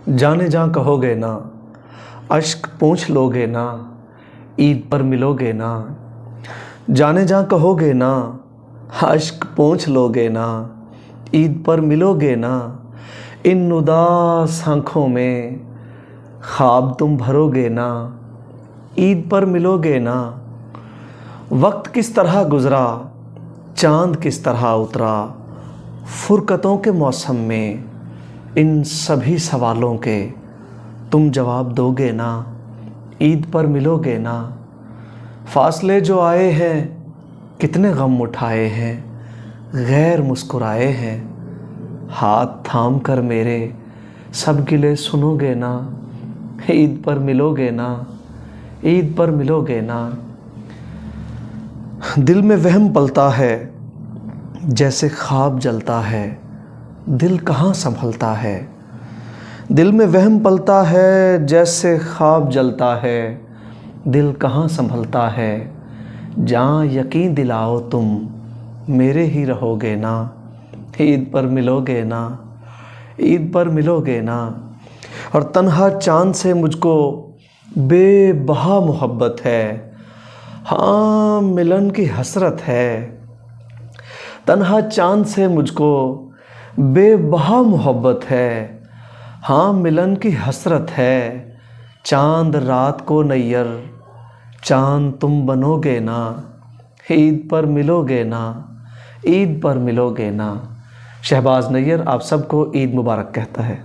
जाने जा कहोगे ना, अश्क पूछ लोगे ना, ईद पर मिलोगे ना। जाने जा कहोगे ना, अश्क पूछ लोगे ना, ईद पर मिलोगे ना। इन उदास आँखों में ख्वाब तुम भरोगे ना, ईद पर मिलोगे ना। वक्त किस तरह गुज़रा, चाँद किस तरह उतरा, फुरकतों के मौसम में इन सभी सवालों के तुम जवाब दोगे ना, ईद पर मिलोगे ना। फासले जो आए हैं, कितने गम उठाए हैं, गैर मुस्कुराए हैं। हाथ थाम कर मेरे सब गिले सुनोगे ना, ईद पर मिलोगे ना, ईद पर मिलोगे ना। दिल में वहम पलता है, जैसे ख्वाब जलता है, दिल कहाँ संभलता है। दिल में वहम पलता है, जैसे ख्वाब जलता है, दिल कहाँ संभलता है। जहाँ यकीन दिलाओ तुम मेरे ही रहोगे ना, ईद पर मिलोगे ना, ईद पर मिलोगे ना। और तन्हा चाँद से मुझको बेबहा मोहब्बत है, हाँ मिलन की हसरत है। तन्हा चाँद से मुझको बेबहा मोहब्बत है, हाँ मिलन की हसरत है। चाँद रात को नैयर, चाँद तुम बनोगे ना, ईद पर मिलोगे ना, ईद पर मिलोगे ना। शहबाज नैयर आप सबको ईद मुबारक कहता है।